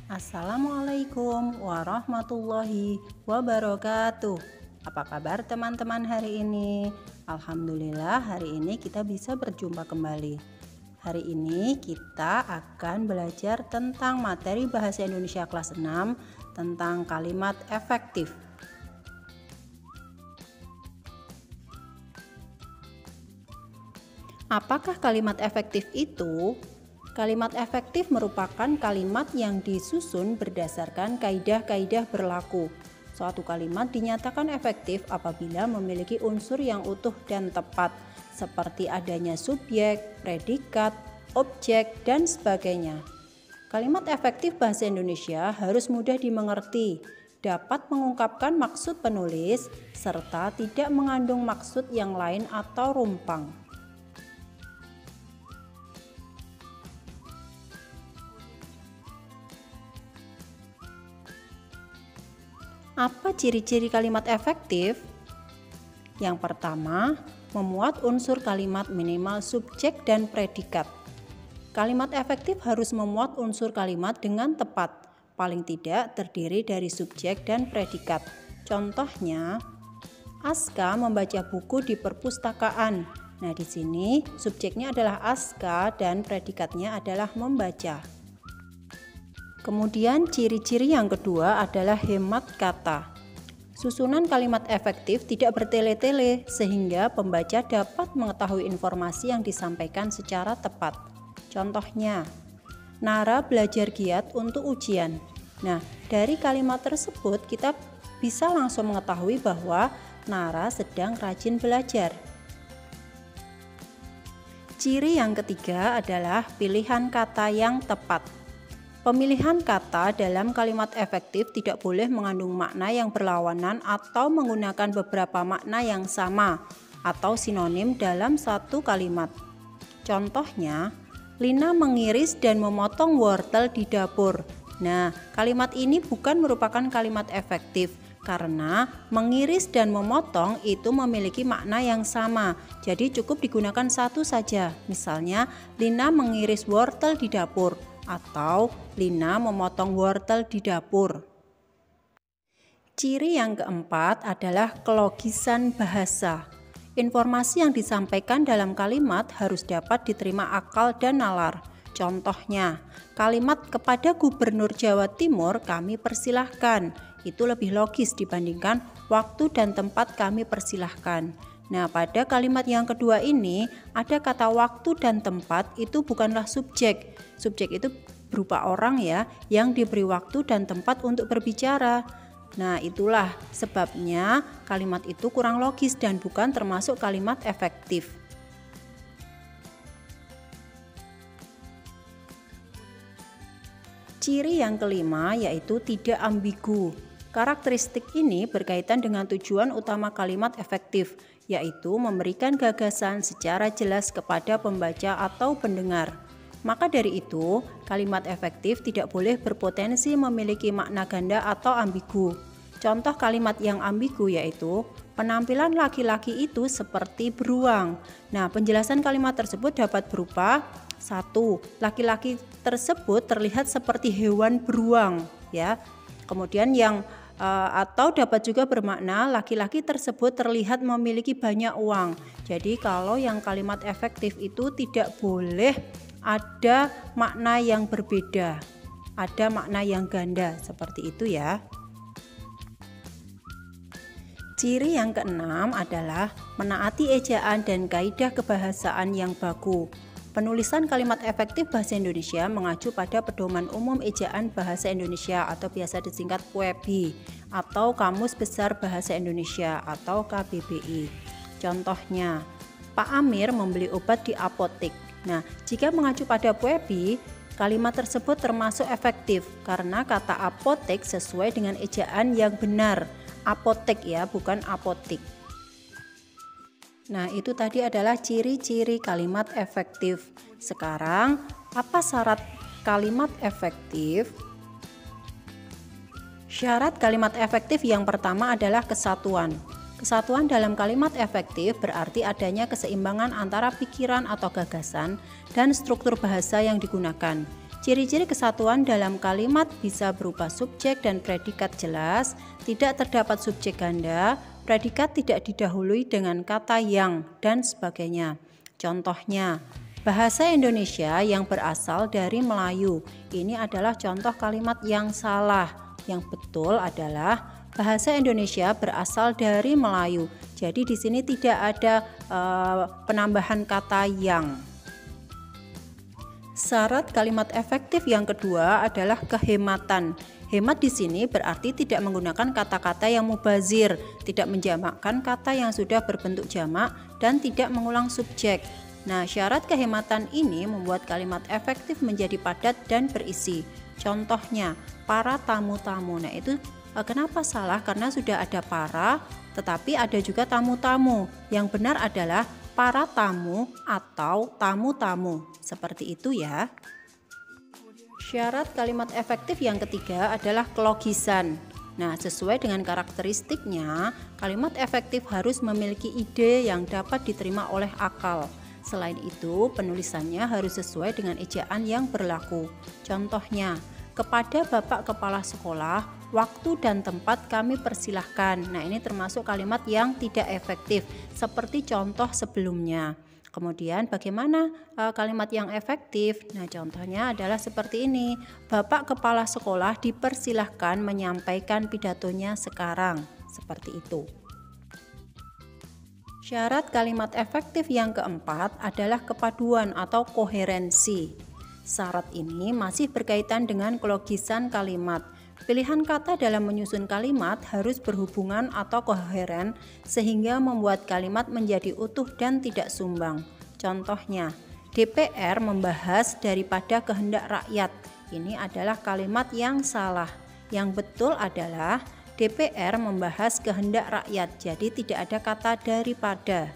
Assalamualaikum warahmatullahi wabarakatuh. Apa kabar teman-teman hari ini? Alhamdulillah hari ini kita bisa berjumpa kembali. Hari ini kita akan belajar tentang materi Bahasa Indonesia kelas 6 tentang kalimat efektif. Apakah kalimat efektif itu? Kalimat efektif merupakan kalimat yang disusun berdasarkan kaidah-kaidah berlaku. Suatu kalimat dinyatakan efektif apabila memiliki unsur yang utuh dan tepat, seperti adanya subjek, predikat, objek, dan sebagainya. Kalimat efektif bahasa Indonesia harus mudah dimengerti, dapat mengungkapkan maksud penulis, serta tidak mengandung maksud yang lain atau rumpang. Apa ciri-ciri kalimat efektif? Yang pertama, memuat unsur kalimat minimal subjek dan predikat. Kalimat efektif harus memuat unsur kalimat dengan tepat, paling tidak terdiri dari subjek dan predikat. Contohnya, Aska membaca buku di perpustakaan. Nah, di sini subjeknya adalah Aska dan predikatnya adalah membaca. Kemudian ciri-ciri yang kedua adalah hemat kata. Susunan kalimat efektif tidak bertele-tele sehingga pembaca dapat mengetahui informasi yang disampaikan secara tepat. Contohnya, Nara belajar giat untuk ujian. Nah, dari kalimat tersebut kita bisa langsung mengetahui bahwa Nara sedang rajin belajar. Ciri yang ketiga adalah pilihan kata yang tepat. Pemilihan kata dalam kalimat efektif tidak boleh mengandung makna yang berlawanan atau menggunakan beberapa makna yang sama atau sinonim dalam satu kalimat. Contohnya, Lina mengiris dan memotong wortel di dapur. Nah, kalimat ini bukan merupakan kalimat efektif karena mengiris dan memotong itu memiliki makna yang sama. Jadi cukup digunakan satu saja. Misalnya, Lina mengiris wortel di dapur atau Lina memotong wortel di dapur. Ciri yang keempat adalah kelogisan bahasa. Informasi yang disampaikan dalam kalimat harus dapat diterima akal dan nalar. Contohnya, kalimat kepada Gubernur Jawa Timur kami persilahkan. Itu lebih logis dibandingkan waktu dan tempat kami persilahkan. Nah, pada kalimat yang kedua ini ada kata waktu dan tempat itu bukanlah subjek. Subjek itu berupa orang ya yang diberi waktu dan tempat untuk berbicara. Nah, itulah sebabnya kalimat itu kurang logis dan bukan termasuk kalimat efektif. Ciri yang kelima yaitu tidak ambigu. Karakteristik ini berkaitan dengan tujuan utama kalimat efektif, yaitu memberikan gagasan secara jelas kepada pembaca atau pendengar. Maka dari itu, kalimat efektif tidak boleh berpotensi memiliki makna ganda atau ambigu. Contoh kalimat yang ambigu yaitu, penampilan laki-laki itu seperti beruang. Nah, penjelasan kalimat tersebut dapat berupa 1. Laki-laki tersebut terlihat seperti hewan beruang, ya. Kemudian atau dapat juga bermakna laki-laki tersebut terlihat memiliki banyak uang. Jadi kalau yang kalimat efektif itu tidak boleh ada makna yang berbeda, ada makna yang ganda, seperti itu ya. Ciri yang keenam adalah menaati ejaan dan kaidah kebahasaan yang baku. Penulisan kalimat efektif bahasa Indonesia mengacu pada Pedoman Umum Ejaan Bahasa Indonesia atau biasa disingkat KUEBI atau Kamus Besar Bahasa Indonesia atau KBBI. Contohnya, Pak Amir membeli obat di apotek. Nah, jika mengacu pada KUEBI, kalimat tersebut termasuk efektif karena kata apotek sesuai dengan ejaan yang benar. Apotek ya, bukan apotik. Nah, itu tadi adalah ciri-ciri kalimat efektif. Sekarang, apa syarat kalimat efektif? Syarat kalimat efektif yang pertama adalah kesatuan. Kesatuan dalam kalimat efektif berarti adanya keseimbangan antara pikiran atau gagasan dan struktur bahasa yang digunakan. Ciri-ciri kesatuan dalam kalimat bisa berupa subjek dan predikat jelas, tidak terdapat subjek ganda, predikat tidak didahului dengan kata yang, dan sebagainya. Contohnya, bahasa Indonesia yang berasal dari Melayu. Ini adalah contoh kalimat yang salah. Yang betul adalah bahasa Indonesia berasal dari Melayu. Jadi di sini tidak ada penambahan kata yang. Syarat kalimat efektif yang kedua adalah kehematan. Hemat di sini berarti tidak menggunakan kata-kata yang mubazir, tidak menjamakkan kata yang sudah berbentuk jamak, dan tidak mengulang subjek. Nah, syarat kehematan ini membuat kalimat efektif menjadi padat dan berisi. Contohnya, para tamu-tamu. Nah, itu kenapa salah? Karena sudah ada para, tetapi ada juga tamu-tamu. Yang benar adalah para tamu atau tamu-tamu. Seperti itu ya. Syarat kalimat efektif yang ketiga adalah kelogisan. Nah, sesuai dengan karakteristiknya, kalimat efektif harus memiliki ide yang dapat diterima oleh akal. Selain itu, penulisannya harus sesuai dengan ejaan yang berlaku. Contohnya, kepada Bapak Kepala Sekolah, waktu dan tempat kami persilahkan. Nah, ini termasuk kalimat yang tidak efektif, seperti contoh sebelumnya. Kemudian bagaimana kalimat yang efektif? Nah, contohnya adalah seperti ini. Bapak Kepala Sekolah dipersilahkan menyampaikan pidatonya sekarang. Seperti itu. Syarat kalimat efektif yang keempat adalah kepaduan atau koherensi. Syarat ini masih berkaitan dengan kelogisan kalimat. Pilihan kata dalam menyusun kalimat harus berhubungan atau koheren sehingga membuat kalimat menjadi utuh dan tidak sumbang. Contohnya, DPR membahas daripada kehendak rakyat. Ini adalah kalimat yang salah. Yang betul adalah DPR membahas kehendak rakyat, jadi tidak ada kata daripada.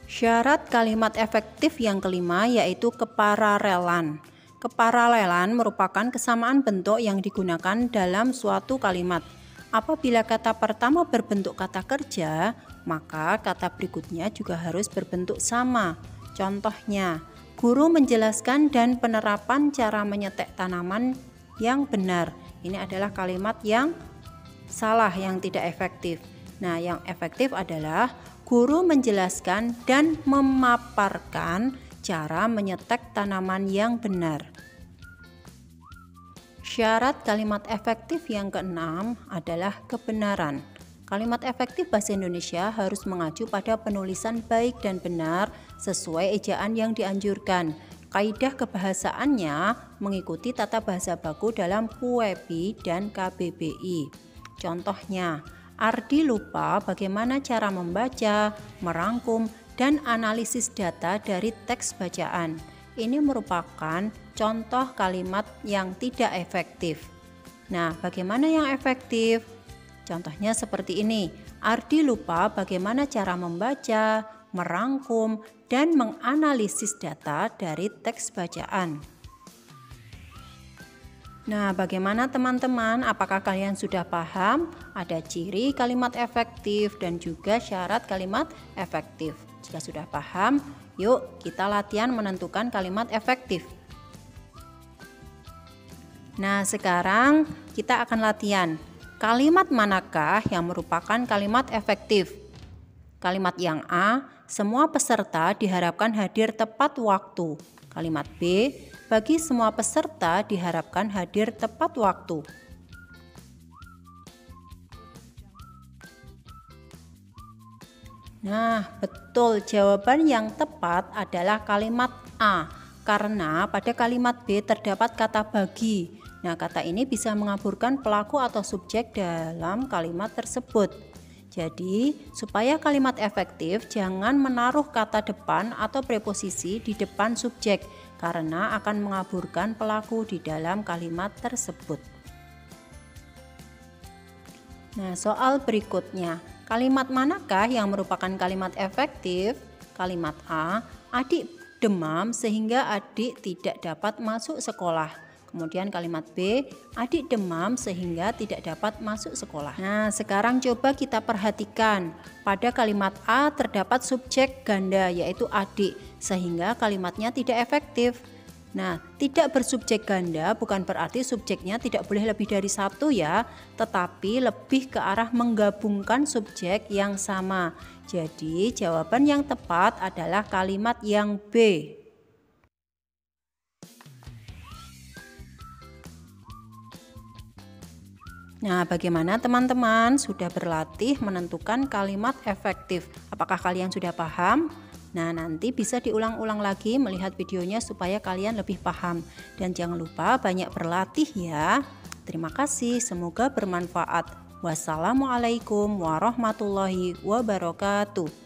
Syarat kalimat efektif yang kelima yaitu keparalelan. Keparalelan merupakan kesamaan bentuk yang digunakan dalam suatu kalimat. Apabila kata pertama berbentuk kata kerja, maka kata berikutnya juga harus berbentuk sama. Contohnya, guru menjelaskan dan penerapan cara menyetek tanaman yang benar. Ini adalah kalimat yang salah, yang tidak efektif. Nah, yang efektif adalah guru menjelaskan dan memaparkan cara menyetek tanaman yang benar. Syarat kalimat efektif yang keenam adalah kebenaran. Kalimat efektif bahasa Indonesia harus mengacu pada penulisan baik dan benar sesuai ejaan yang dianjurkan. Kaidah kebahasaannya mengikuti tata bahasa baku dalam PUEPI dan KBBI. Contohnya, Ardi lupa bagaimana cara membaca, merangkum, dan analisis data dari teks bacaan. Ini merupakan contoh kalimat yang tidak efektif. Nah, bagaimana yang efektif? Contohnya seperti ini. Ardi lupa bagaimana cara membaca, merangkum, dan menganalisis data dari teks bacaan. Nah, bagaimana teman-teman? Apakah kalian sudah paham? Ada ciri kalimat efektif dan juga syarat kalimat efektif. Jika sudah paham, yuk kita latihan menentukan kalimat efektif. Nah, sekarang kita akan latihan. Kalimat manakah yang merupakan kalimat efektif? Kalimat yang A, semua peserta diharapkan hadir tepat waktu. Kalimat B, bagi semua peserta diharapkan hadir tepat waktu. Nah, betul, jawaban yang tepat adalah kalimat A, karena pada kalimat B terdapat kata bagi. Nah, kata ini bisa mengaburkan pelaku atau subjek dalam kalimat tersebut. Jadi, supaya kalimat efektif, jangan menaruh kata depan atau preposisi di depan subjek, karena akan mengaburkan pelaku di dalam kalimat tersebut. Nah, soal berikutnya. Kalimat manakah yang merupakan kalimat efektif? Kalimat A, adik demam sehingga adik tidak dapat masuk sekolah. Kemudian kalimat B, adik demam sehingga tidak dapat masuk sekolah. Nah, sekarang coba kita perhatikan. Pada kalimat A terdapat subjek ganda yaitu adik, sehingga kalimatnya tidak efektif. Nah, tidak bersubjek ganda bukan berarti subjeknya tidak boleh lebih dari satu ya, tetapi lebih ke arah menggabungkan subjek yang sama. Jadi, jawaban yang tepat adalah kalimat yang B. Nah, bagaimana teman-teman? Sudah berlatih menentukan kalimat efektif? Apakah kalian sudah paham? Nah, nanti bisa diulang-ulang lagi melihat videonya supaya kalian lebih paham. Dan jangan lupa banyak berlatih ya. Terima kasih, semoga bermanfaat. Wassalamualaikum warahmatullahi wabarakatuh.